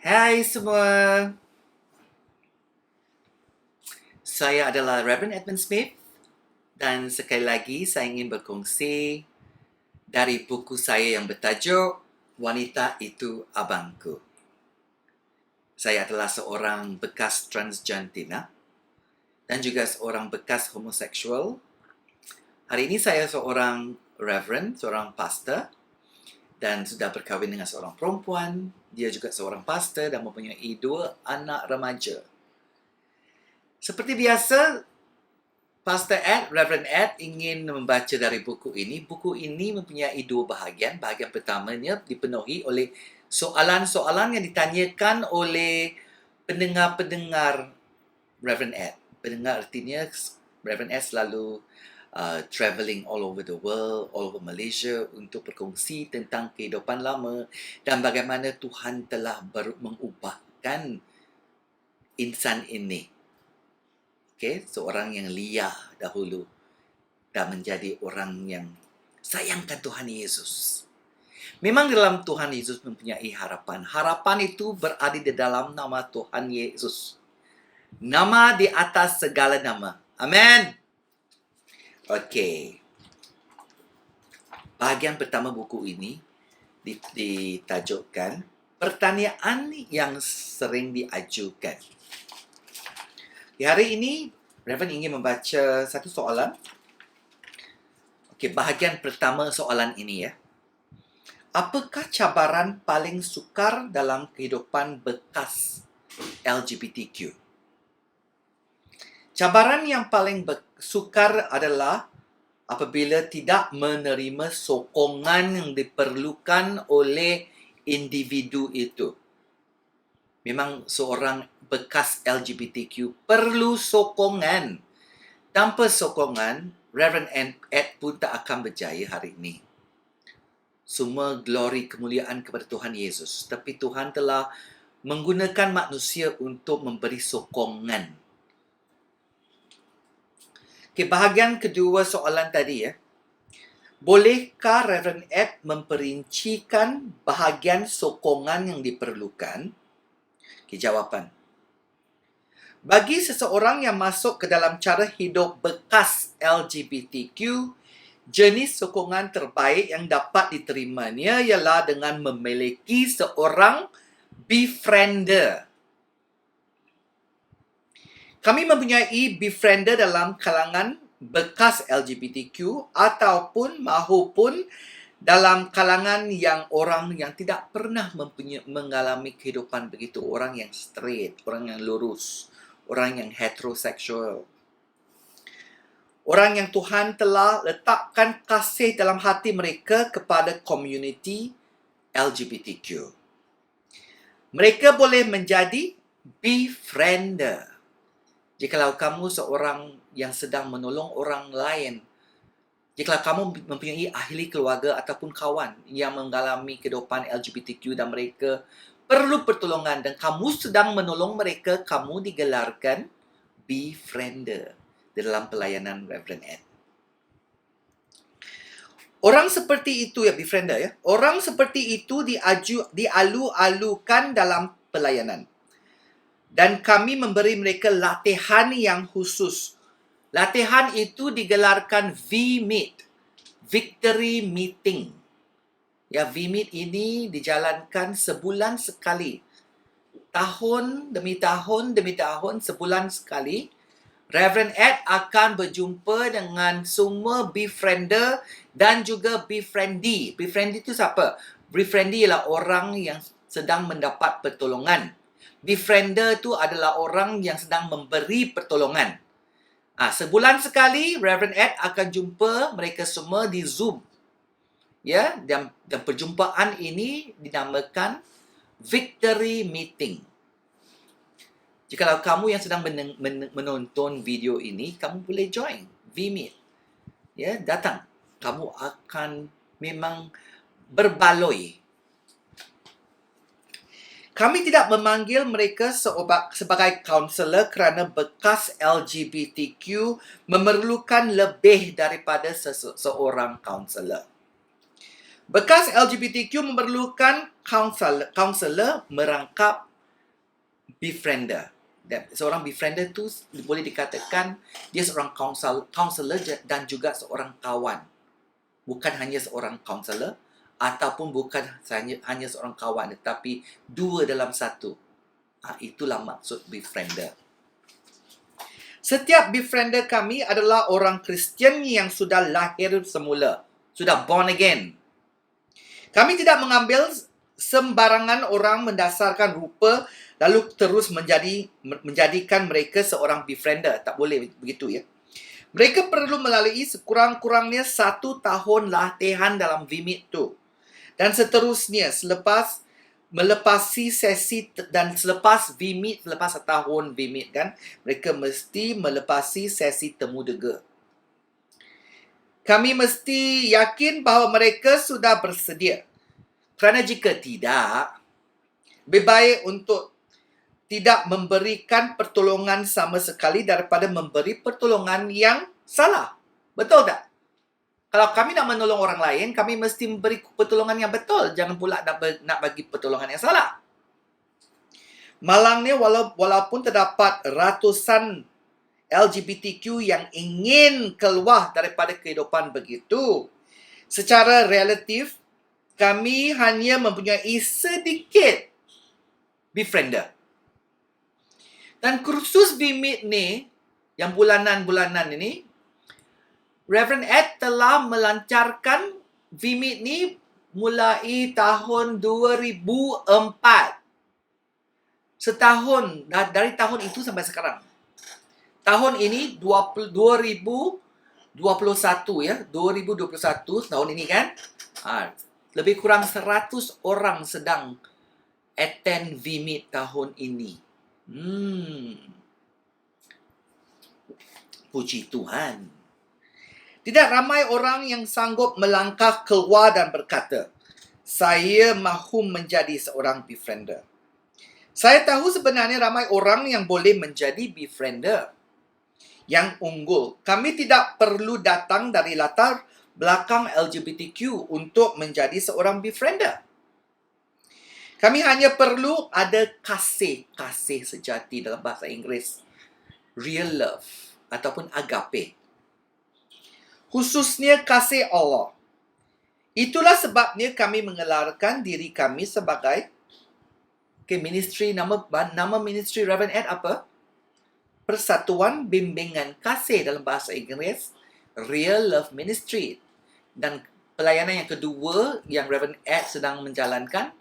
Hai semua, saya adalah Reverend Edmund Smith dan sekali lagi saya ingin berkongsi dari buku saya yang bertajuk Wanita Itu Abangku. Saya adalah seorang bekas transgentina dan juga seorang bekas homoseksual. Hari ini saya seorang Reverend, seorang pastor dan sudah berkahwin dengan seorang perempuan. Dia juga seorang pastor dan mempunyai 2 anak remaja. Seperti biasa, Pastor Ed, Reverend Ed ingin membaca dari buku ini. Buku ini mempunyai 2 bahagian. Bahagian pertamanya dipenuhi oleh soalan-soalan yang ditanyakan oleh pendengar-pendengar Reverend Ed. Pendengar artinya Reverend Ed selalu travelling all over the world, all over Malaysia untuk berkongsi tentang kehidupan lama dan bagaimana Tuhan telah mengubahkan insan ini. Okay, seorang yang liar dahulu dan menjadi orang yang sayangkan Tuhan Yesus. Memang dalam Tuhan Yesus mempunyai harapan. Harapan itu berada di dalam nama Tuhan Yesus. Nama di atas segala nama. Amin. Okey. Bahagian pertama buku ini ditajukkan pertanyaan yang sering diajukan. Di hari ini, Reverend ingin membaca satu soalan. Okey, bahagian pertama soalan ini ya. Apakah cabaran paling sukar dalam kehidupan bekas LGBTQ? Cabaran yang paling sukar adalah apabila tidak menerima sokongan yang diperlukan oleh individu itu. Memang seorang bekas LGBTQ perlu sokongan. Tanpa sokongan, Reverend Ed pun tak akan berjaya hari ini. Semua glory kemuliaan kepada Tuhan Yesus. Tapi Tuhan telah menggunakan manusia untuk memberi sokongan. Okay, bahagian kedua soalan tadi ya. Bolehkah Reverend Ed memperincikan bahagian sokongan yang diperlukan? Okay, jawapan. Bagi seseorang yang masuk ke dalam cara hidup bekas LGBTQ, jenis sokongan terbaik yang dapat diterimanya ialah dengan memiliki seorang befriender. Kami mempunyai befriender dalam kalangan bekas LGBTQ ataupun mahupun dalam kalangan yang orang yang tidak pernah mengalami kehidupan begitu. Orang yang straight, orang yang lurus, orang yang heteroseksual. Orang yang Tuhan telah letakkan kasih dalam hati mereka kepada komuniti LGBTQ. Mereka boleh menjadi befriender. Jikalau kamu seorang yang sedang menolong orang lain, jikalau kamu mempunyai ahli keluarga ataupun kawan yang mengalami kehidupan LGBTQ dan mereka perlu pertolongan dan kamu sedang menolong mereka, kamu digelarkan befriender di dalam pelayanan Reverend Ed. Orang seperti itu ya, befriender ya. Orang seperti itu dialu-alukan dalam pelayanan. Dan kami memberi mereka latihan yang khusus. Latihan itu digelarkan V-Meet, Victory Meeting. Ya, V-Meet ini dijalankan sebulan sekali. Tahun demi tahun, sebulan sekali. Reverend Ed akan berjumpa dengan semua befriender dan juga befriendee. Befriendee itu siapa? Befriendee ialah orang yang sedang mendapat pertolongan. Befriender itu adalah orang yang sedang memberi pertolongan. Sebulan sekali, Reverend Ed akan jumpa mereka semua di Zoom. Ya, dan perjumpaan ini dinamakan Victory Meeting. Jikalau kamu yang sedang menonton video ini, kamu boleh join V-Meet. Ya, datang. Kamu akan memang berbaloi. Kami tidak memanggil mereka sebagai kaunselor kerana bekas LGBTQ memerlukan lebih daripada seorang kaunselor. Bekas LGBTQ memerlukan kaunselor merangkap befriender. Dan seorang befriender tu boleh dikatakan dia seorang counselor dan juga seorang kawan. Bukan hanya seorang counselor ataupun bukan hanya seorang kawan, tetapi dua dalam satu. Itulah maksud befriender. Setiap befriender kami adalah orang Kristian yang sudah lahir semula, sudah born again. Kami tidak mengambil sembarangan orang mendasarkan rupa lalu terus menjadikan mereka seorang befriender. Tak boleh begitu ya. Mereka perlu melalui sekurang-kurangnya 1 tahun latihan dalam VMIT tu. Dan seterusnya selepas melepasi sesi dan selepas VMIT, selepas setahun VMIT kan, mereka mesti melepasi sesi temu dega. Kami mesti yakin bahawa mereka sudah bersedia. Kerana jika tidak, lebih baik untuk tidak memberikan pertolongan sama sekali daripada memberi pertolongan yang salah. Betul tak? Kalau kami nak menolong orang lain, kami mesti memberi pertolongan yang betul. Jangan pula nak bagi pertolongan yang salah. Malangnya walaupun terdapat ratusan LGBTQ yang ingin keluar daripada kehidupan begitu, secara relatif, kami hanya mempunyai sedikit befriender. Dan kursus BMIT ni, yang bulanan-bulanan ini, Reverend Ed telah melancarkan VMIT ni mulai tahun 2004. Setahun, dari tahun itu sampai sekarang. Tahun ini 2021 ya, 2021 tahun ini kan. Lebih kurang 100 orang sedang attend VMIT tahun ini. Puji Tuhan. Tidak ramai orang yang sanggup melangkah keluar dan berkata, saya mahu menjadi seorang befriender. Saya tahu sebenarnya ramai orang yang boleh menjadi befriender yang unggul. Kami tidak perlu datang dari latar belakang LGBTQ untuk menjadi seorang befriender. Kami hanya perlu ada kasih sejati dalam bahasa Inggeris. Real love ataupun agape. Khususnya kasih Allah. Itulah sebabnya kami mengelarkan diri kami sebagai ministry, nama ministry Reverend Ed apa? Persatuan Bimbingan Kasih dalam bahasa Inggeris, Real Love Ministry. Dan pelayanan yang kedua yang Reverend Ed sedang menjalankan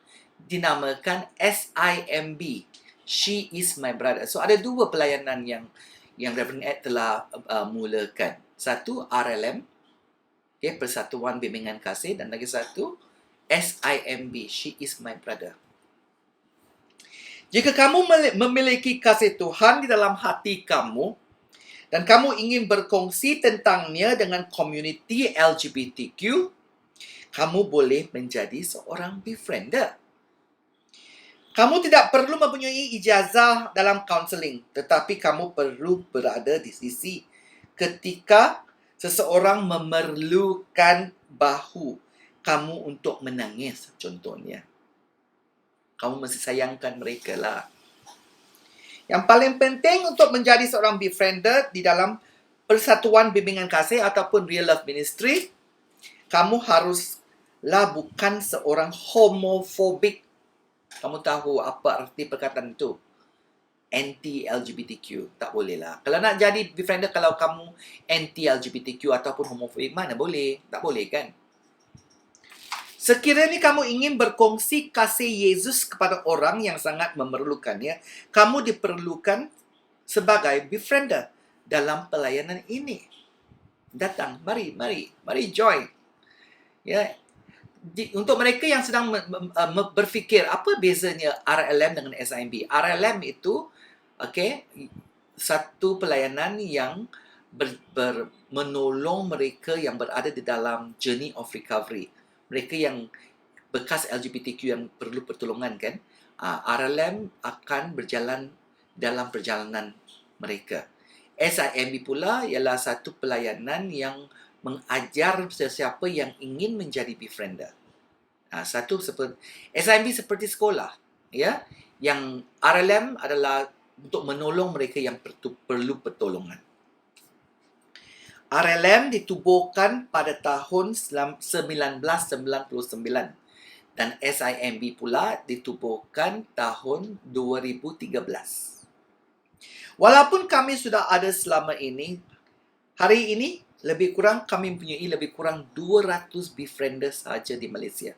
dinamakan SIMB, She Is My Brother. So ada dua pelayanan yang Reverend Ed telah mulakan. Satu RLM, Persatuan Bimbingan Kasih, dan lagi satu SIMB, She Is My Brother. Jika kamu memiliki kasih Tuhan di dalam hati kamu dan kamu ingin berkongsi tentangnya dengan komuniti LGBTQ, kamu boleh menjadi seorang befriender. Kamu tidak perlu mempunyai ijazah dalam counseling, tetapi kamu perlu berada di sisi ketika seseorang memerlukan bahu kamu untuk menangis, contohnya. Kamu mesti sayangkan mereka lah. Yang paling penting untuk menjadi seorang befriender di dalam Persatuan Bimbingan Kasih ataupun Real Love Ministry, kamu haruslah bukan seorang homofobik. Kamu tahu apa arti perkataan itu? Anti-LGBTQ. Tak boleh lah. Kalau nak jadi befriender, kalau kamu anti-LGBTQ ataupun homofobik, mana boleh? Tak boleh kan? Sekiranya kamu ingin berkongsi kasih Yesus kepada orang yang sangat memerlukannya, kamu diperlukan sebagai befriender dalam pelayanan ini. Datang, mari join. Ya. Untuk mereka yang sedang berfikir apa bezanya RLM dengan SIMB. RLM itu satu pelayanan yang menolong mereka yang berada di dalam journey of recovery. Mereka yang bekas LGBTQ yang perlu pertolongan kan. RLM akan berjalan dalam perjalanan mereka. SIMB pula ialah satu pelayanan yang mengajar sesiapa yang ingin menjadi befriender. Satu seperti SIMB seperti sekolah, ya. Yang RLM adalah untuk menolong mereka yang perlu pertolongan. RLM ditubuhkan pada tahun 1999 dan SIMB pula ditubuhkan tahun 2013. Walaupun kami sudah ada selama ini, hari ini lebih kurang kami mempunyai lebih kurang 200 befrienders saja di Malaysia.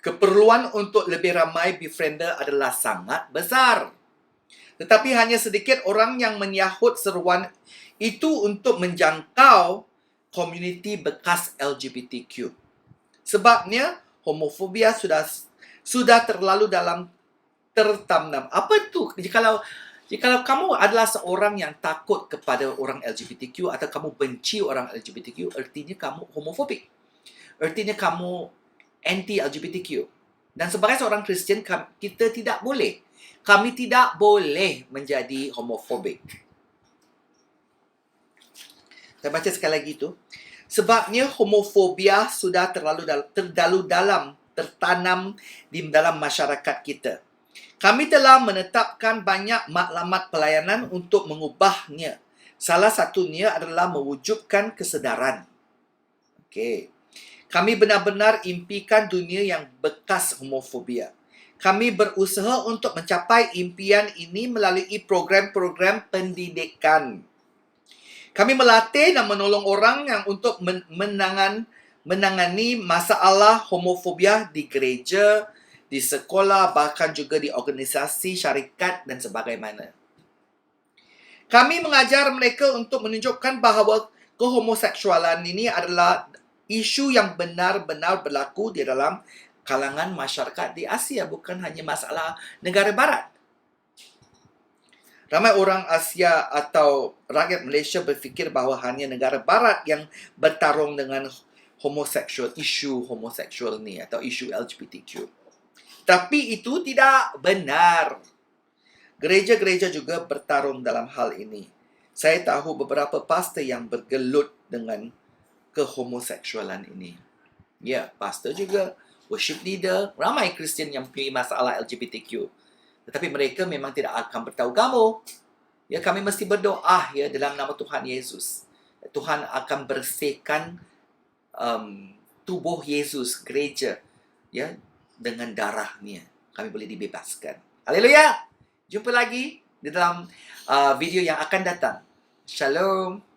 Keperluan untuk lebih ramai befriender adalah sangat besar. Tetapi hanya sedikit orang yang menyahut seruan itu untuk menjangkau komuniti bekas LGBTQ. Sebabnya homofobia sudah terlalu dalam tertanam. Apa tu? Jikalau kamu adalah seorang yang takut kepada orang LGBTQ atau kamu benci orang LGBTQ, artinya kamu homofobik. Artinya kamu anti LGBTQ. Dan sebagai seorang Kristian, kita tidak boleh. Kami tidak boleh menjadi homofobik. Saya baca sekali lagi itu. Sebabnya homofobia sudah tertanam di dalam masyarakat kita. Kami telah menetapkan banyak maklumat pelayanan untuk mengubahnya. Salah satunya adalah mewujudkan kesedaran. Okey. Kami benar-benar impikan dunia yang bekas homofobia. Kami berusaha untuk mencapai impian ini melalui program-program pendidikan. Kami melatih dan menolong orang yang untuk menangani masalah homofobia di gereja, di sekolah, bahkan juga di organisasi, syarikat dan sebagainya. Kami mengajar mereka untuk menunjukkan bahawa kehomoseksualan ini adalah isu yang benar-benar berlaku di dalam kalangan masyarakat di Asia, bukan hanya masalah negara barat. Ramai orang Asia atau rakyat Malaysia berfikir bahawa hanya negara barat yang bertarung dengan homoseksual, isu homoseksual ni atau isu LGBTQ. Tapi itu tidak benar. Gereja-gereja juga bertarung dalam hal ini. Saya tahu beberapa pastor yang bergelut dengan kehomoseksualan ini. Ya, pastor juga, worship leader, ramai Kristian yang mempunyai masalah LGBTQ. Tetapi mereka memang tidak akan bertahu kamu. Ya, kami mesti berdoa ya dalam nama Tuhan Yesus. Tuhan akan bersihkan tubuh Yesus, gereja, ya, dengan darahnya. Kami boleh dibebaskan. Haleluya! Jumpa lagi di dalam video yang akan datang. Shalom.